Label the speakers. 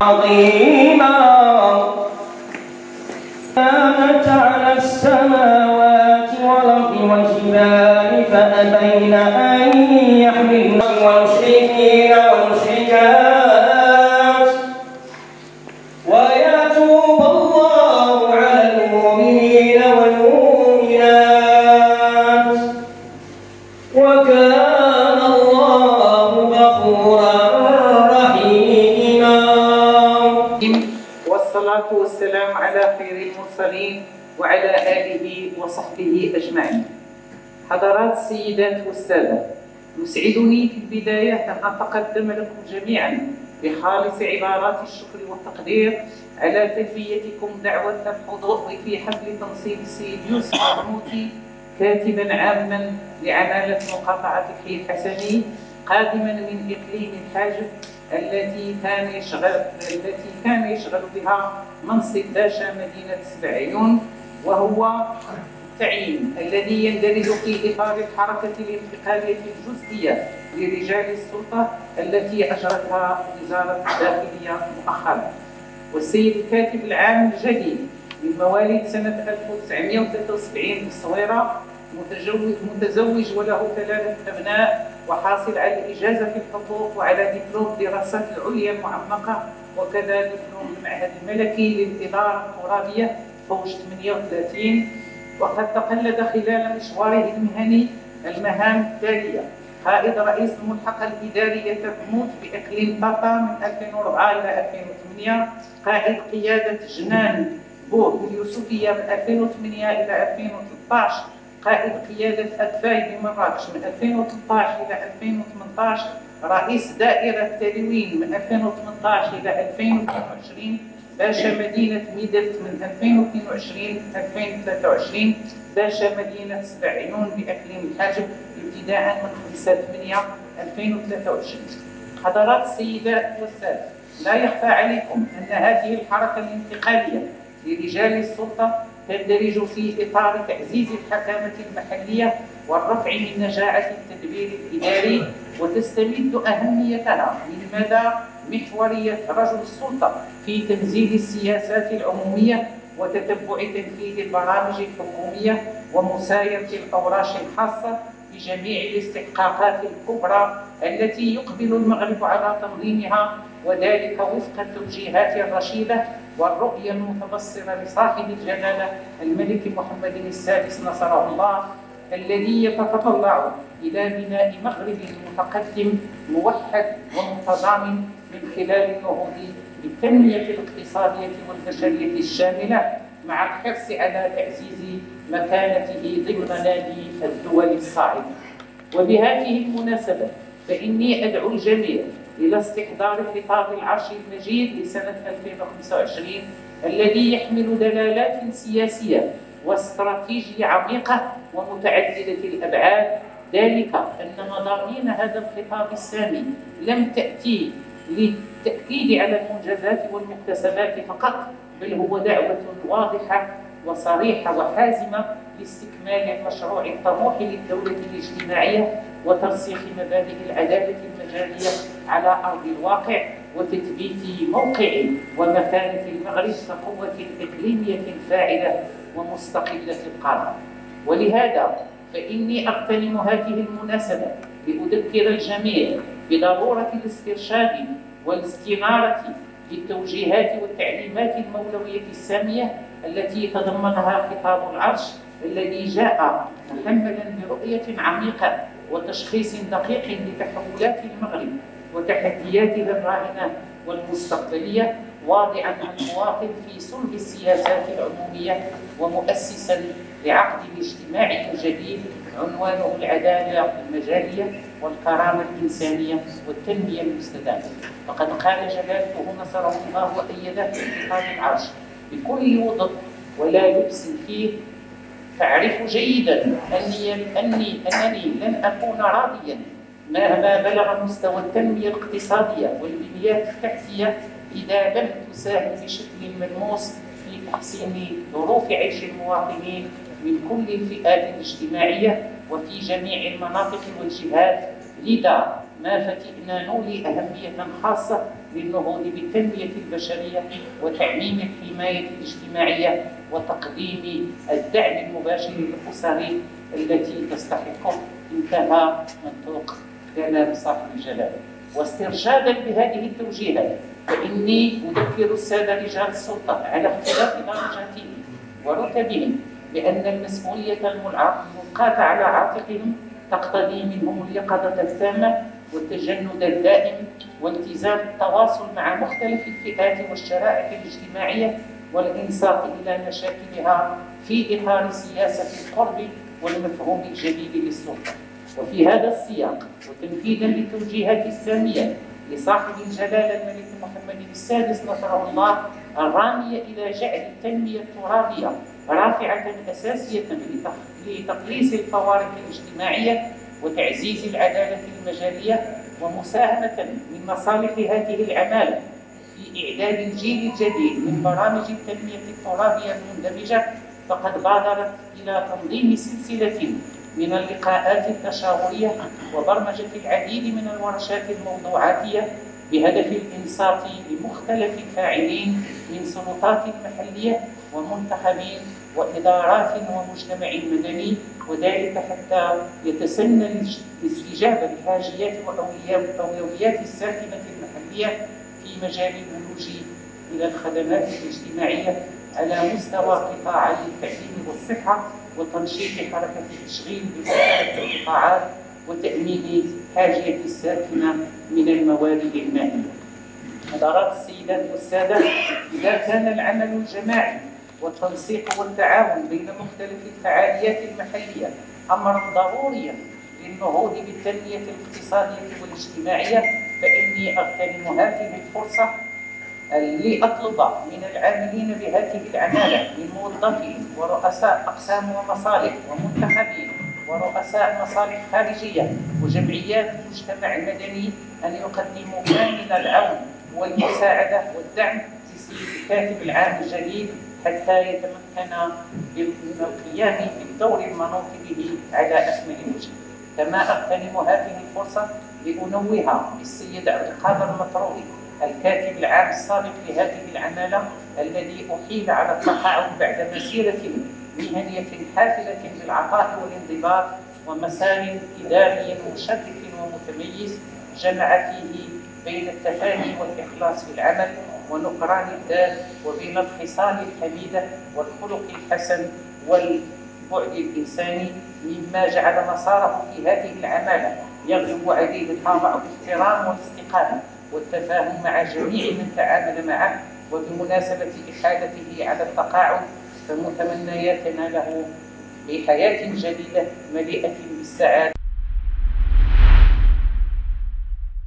Speaker 1: عظيما كانت على السماوات والأرض والجبال فأبين أن يحملن والمشركين والمشركات ويتوب الله على المؤمنين والمؤمنات وكان الله غفورا رحيما.
Speaker 2: والصلاة والسلام على خير المرسلين وعلى آله وصحبه أجمعين. حضرات السيدات والسادة، يسعدني في البداية أن أتقدم لكم جميعا بخالص عبارات الشكر والتقدير على تلبيتكم دعوة الحضور في حفل تنصيب السيد يوسف الرنوطي كاتبا عاما لعمالة مقاطعة الحي الحسني قادما من إقليم الحاجب التي كان يشغل بها منصب باشا مدينة سبع عيون، وهو التعيين الذي يندرج في إطار الحركة الانتقالية الجزئية لرجال السلطة التي أجرتها وزارة الداخلية مؤخرا. والسيد الكاتب العام الجديد من مواليد سنة 1973 بالصويرة، متزوج وله 3 أبناء، وحاصل على الإجازة في الحقوق وعلى دبلوم الدراسات العليا المعمقة وكذا دبلوم المعهد الملكي للإدارة الترابية فوج 38. وقد تقلد خلال مشواره المهني المهام التالية: قائد رئيس الملحقة الإدارية ترموت بإقليم طاطا من 2004 إلى 2008، قائد قيادة جنان بوه اليوسفية من 2008 إلى 2013، قائد قيادة أدفاي بمراكش من 2013 إلى 2018، رئيس دائرة تلوين من 2018 إلى 2022، باشا مدينة ميدلت من 2022 إلى 2023، باشا مدينة سبع عيون بإقليم الحاجب ابتداء من 5/8/2023. حضرات السيدات والسادة، لا يخفى عليكم أن هذه الحركة الانتقالية لرجال السلطة تندرج في إطار تعزيز الحكامة المحلية والرفع من نجاعة التدبير الإداري، وتستمد أهميتها من مدى محورية رجل السلطة في تنزيل السياسات العمومية وتتبع تنفيذ البرامج الحكومية ومسايرة الأوراش الخاصة بجميع الاستحقاقات الكبرى التي يقبل المغرب على تنظيمها، وذلك وفق التوجيهات الرشيدة والرؤية المتبصرة لصاحب الجلالة الملك محمد السادس نصره الله، الذي يتطلع إلى بناء مغرب متقدم موحد ومتضامن من خلال النهوض بالتنمية الاقتصادية والبشرية الشاملة، مع الحرص على تعزيز مكانته ضمن نادي الدول الصاعدة. وبهذه المناسبة فإني أدعو الجميع إلى استحضار خطاب العرش المجيد لسنة 2025 الذي يحمل دلالات سياسية واستراتيجية عميقة ومتعددة الأبعاد، ذلك أن مضامين هذا الخطاب السامي لم تأتي للتأكيد على المنجزات والمكتسبات فقط، بل هو دعوة واضحة وصريحة وحازمة لاستكمال المشروع الطموح للدولة الاجتماعية وترسيخ مبادئ العدالة المجالية على أرض الواقع، وتثبيت موقع ومكانة المغرب كقوة إقليمية فاعلة ومستقلة القرار. ولهذا فإني أغتنم هذه المناسبة لأذكر الجميع بضرورة الاسترشاد والاستنارة للتوجيهات والتعليمات المولوية السامية التي تضمنها خطاب العرش، الذي جاء محملا برؤية عميقة وتشخيص دقيق لتحولات المغرب وتحدياتها الراهنة والمستقبلية، واضعا المواطن في صلب السياسات العمومية ومؤسسا لعقد اجتماعي جديد عنوانه العدالة المجالية والكرامة الإنسانية والتنمية المستدامة. فقد قال جلالته نصره الله وأيده في خطاب العرش بكل وضوح ولا لبس فيه: تعرف جيدا أنني لن أكون راضيا مهما بلغ مستوى التنمية الاقتصادية والبنيات التحتية إذا لم تساهم بشكل ملموس في تحسين ظروف عيش المواطنين من كل الفئات الاجتماعية وفي جميع المناطق والجهات. لذا ما فتئنا نولي أهمية خاصة للنهوض بالتنمية البشرية وتعميم الحماية الاجتماعية وتقديم الدعم المباشر للأسر التي تستحقه. انتهى منطوق كلام صاحب الجلالة. واسترشادا بهذه التوجيهات فإني أذكر السادة رجال السلطة على اختلاف درجاتهم ورتبهم بأن المسؤولية الملقاة على عاتقهم تقتضي منهم اليقظة التامة والتجند الدائم والتزام التواصل مع مختلف الفئات والشرائح الاجتماعية والإنصات إلى مشاكلها في إطار سياسة القرب والمفهوم الجديد للسلطة. وفي هذا السياق وتنفيذا للتوجيهات السامية لصاحب الجلالة الملك محمد السادس نصره الله الرامية إلى جعل التنمية الترابية رافعة أساسية لتقليص الفوارق الاجتماعية وتعزيز العدالة المجالية ومساهمة من مصالح هذه العمالة في إعداد الجيل الجديد من برامج التنمية الترابية المندمجة، فقد بادرت إلى تنظيم سلسلة من اللقاءات التشاورية وبرمجة العديد من الورشات الموضوعاتية بهدف الإنصات لمختلف الفاعلين من سلطات محلية ومنتخبين وإدارات ومجتمع مدني، وذلك حتى يتسنى الاستجابة لحاجيات وأولويات الساكنة المحلية في مجال الولوج إلى الخدمات الاجتماعية على مستوى قطاعي التعليم والصحة وتنشيط حركة التشغيل بمختلف القطاعات وتأمين حاجية الساكنة من الموارد المائية. حضرات السيدات والسادة، إذا كان العمل الجماعي والتنسيق والتعاون بين مختلف الفعاليات المحلية أمرا ضروريا للنهوض بالتنمية الاقتصادية والاجتماعية، فإني أغتنم هذه الفرصة لأطلب من العاملين بهذه العمالة من موظفين ورؤساء أقسام ومصالح ومنتخبين ورؤساء مصالح خارجية وجمعيات المجتمع المدني أن يقدموا كامل العون والمساعدة والدعم لسيد الكاتب العام الجديد حتى يتمكن من القيام بالدور المنوط به على أكمل وجه. كما أغتنم هذه الفرصة لأنوه بالسيد عبد القادر المطروي الكاتب العام السابق لهذه العمالة الذي أحيل على التقاعد بعد مسيرة مهنية حافلة بالعطاء والانضباط ومسار إداري مشرف ومتميز جمع فيه بين التفاني والإخلاص في العمل ونكران الذات وبين الخصال الحميدة والخلق الحسن والبعد الإنساني، مما جعل مساره في هذه العمالة يغلب عليه طابع الاحترام والاستقامة والتفاهم مع جميع من تعامل معه. وبمناسبة إحالته على التقاعد فمتمنياتنا له بحياة جديدة مليئة بالسعادة.